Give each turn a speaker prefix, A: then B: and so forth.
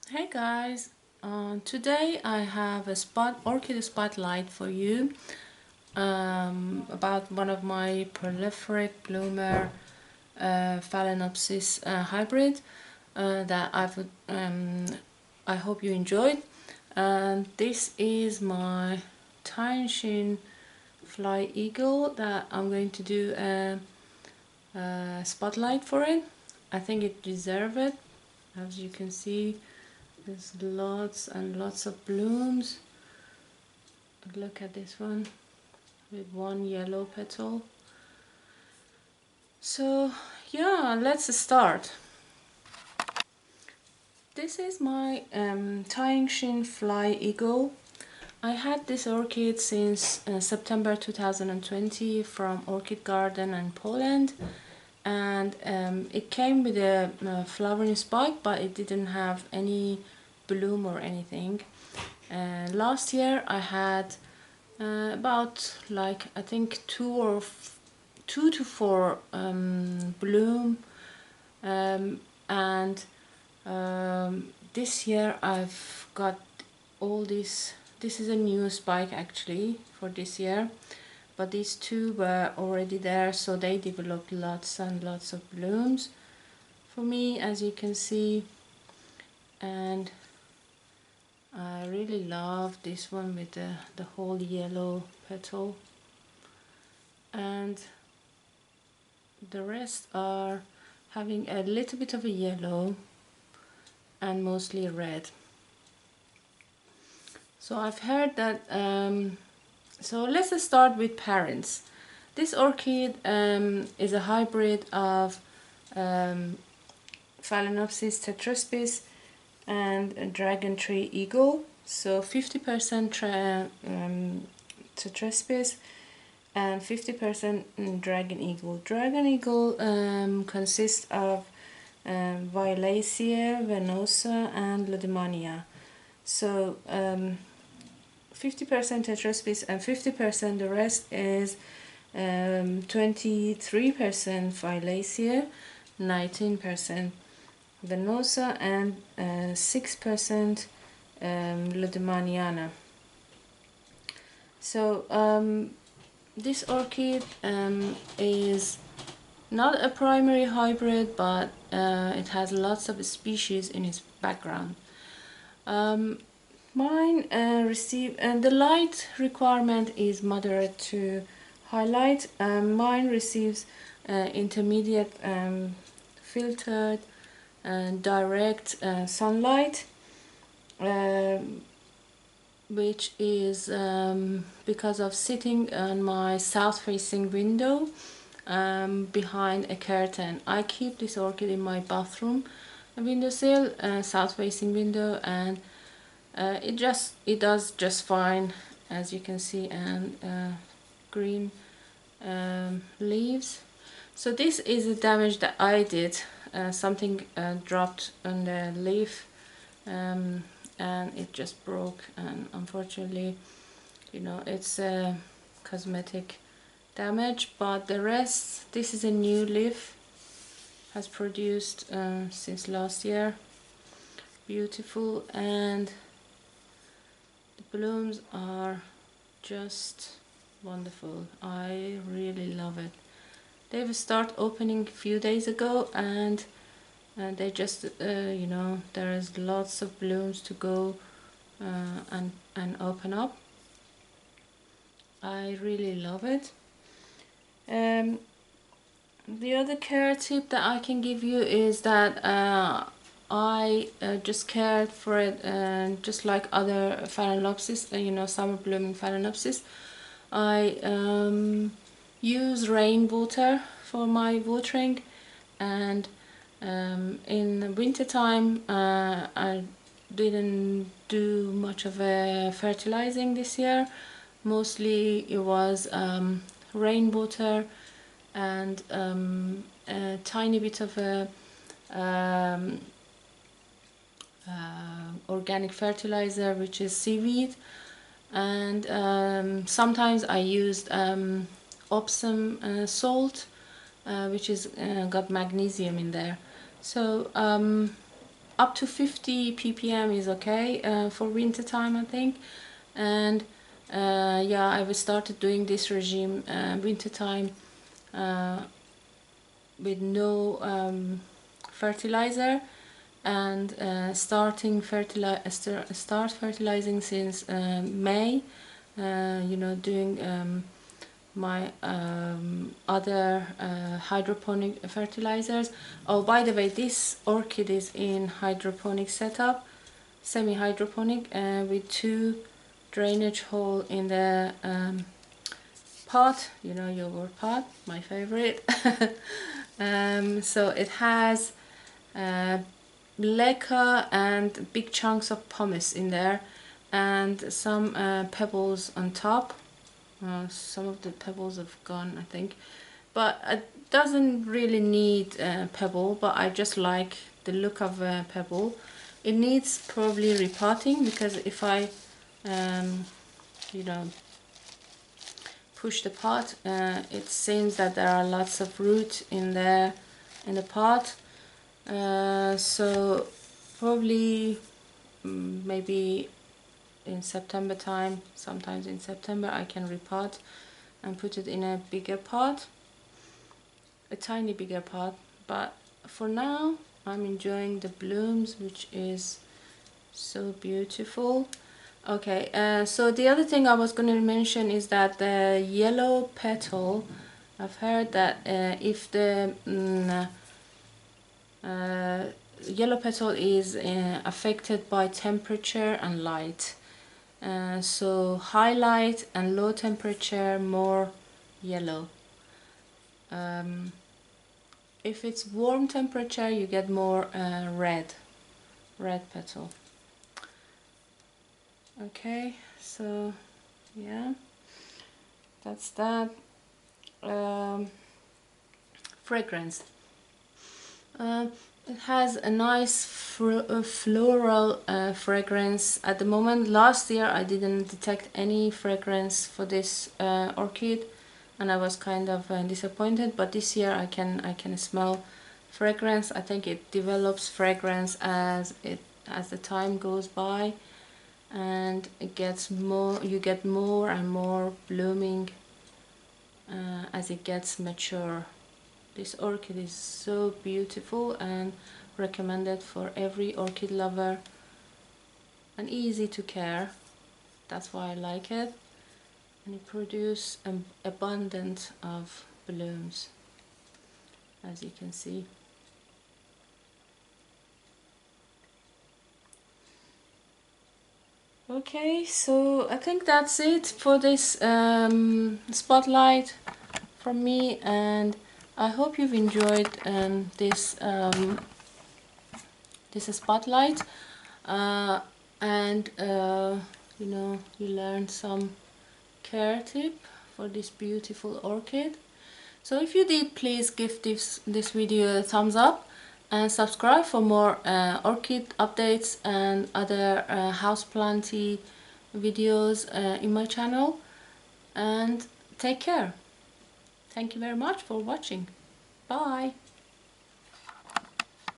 A: Hey guys, today I have a orchid spotlight for you about one of my proliferate bloomer Phalaenopsis hybrid that I hope you enjoyed. And this is my Shin fly eagle that I'm going to do a spotlight for it. I think it deserves it. As you can see, there's lots and lots of blooms. Look at this one with one yellow petal. So yeah, let's start. This is my Shin fly eagle. I had this orchid since September 2020 from Orchid Garden in Poland, and it came with a flowering spike, but it didn't have any bloom or anything. Last year I had about like I think two to four bloom, and this year I've got all this. This is a new spike actually for this year, but these two were already there, so they developed lots and lots of blooms for me, as you can see. And I really love this one with the whole yellow petal, and the rest are having a little bit of a yellow and mostly red. So I've heard that, so let's start with parents. This orchid is a hybrid of Phalaenopsis tetraspis and a dragon tree eagle. So 50% tetraspis and 50% dragon eagle. Dragon eagle consists of Violacea, venosa, and Lodimania. So 50% tetraspis and 50%, the rest is 23% Violacea, 19% venosa, and 6% Lodimaniana. So this orchid is not a primary hybrid, but it has lots of species in its background. Mine the light requirement is moderate to highlight. Mine receives intermediate filtered and direct sunlight, which is because of sitting on my south facing window behind a curtain. I keep this orchid in my bathroom windowsill, south facing window, and it does just fine, as you can see, and green leaves. So this is the damage that I did. Something dropped on the leaf, and it just broke, and unfortunately, you know, it's a cosmetic damage. But the rest, this is a new leaf, has produced since last year. Beautiful, and the blooms are just wonderful. I really love it. They've started opening a few days ago, and they just you know, there is lots of blooms to go and open up. I really love it. The other care tip that I can give you is that I just cared for it, just like other Phalaenopsis, you know, summer blooming Phalaenopsis. I use rainwater for my watering, and in the winter time I didn't do much of a fertilizing this year. Mostly it was rainwater and a tiny bit of a organic fertilizer, which is seaweed, and sometimes I used Epsom salt, which is got magnesium in there. So up to 50 ppm is okay for winter time, I think. And yeah, I started doing this regime winter time with no fertilizer, and start fertilizing since May. You know, doing my other hydroponic fertilizers. Oh, by the way, this orchid is in hydroponic setup, semi-hydroponic, with 2 drainage hole in the pot, you know, yogurt pot, my favorite. So it has leca and big chunks of pumice in there, and some pebbles on top. Some of the pebbles have gone, I think, but it doesn't really need pebble, but I just like the look of a pebble. It needs probably repotting, because if I you know, push the pot, it seems that there are lots of root in the pot. So probably maybe in September time, sometimes in September, I can repot and put it in a bigger pot, a tiny bigger pot. But for now, I'm enjoying the blooms, which is so beautiful. Okay, so the other thing I was going to mention is that the yellow petal, I've heard that if the yellow petal is affected by temperature and light, so high light and low temperature, more yellow. If it's warm temperature, you get more red petal. Okay, so yeah, that's that. Fragrance. It has a nice floral fragrance at the moment. Last year I didn't detect any fragrance for this orchid, and I was kind of disappointed, but this year I can smell fragrance. I think it develops fragrance as the time goes by, and it gets more, you get more and more blooming as it gets mature. This orchid is so beautiful and recommended for every orchid lover, and easy to care. That's why I like it. And it produces an abundance of blooms, as you can see. Okay, so I think that's it for this spotlight from me, and I hope you've enjoyed this spotlight, and you know, you learned some care tip for this beautiful orchid. So if you did, please give this video a thumbs up and subscribe for more orchid updates and other houseplanty videos in my channel, and take care. Thank you very much for watching. Bye.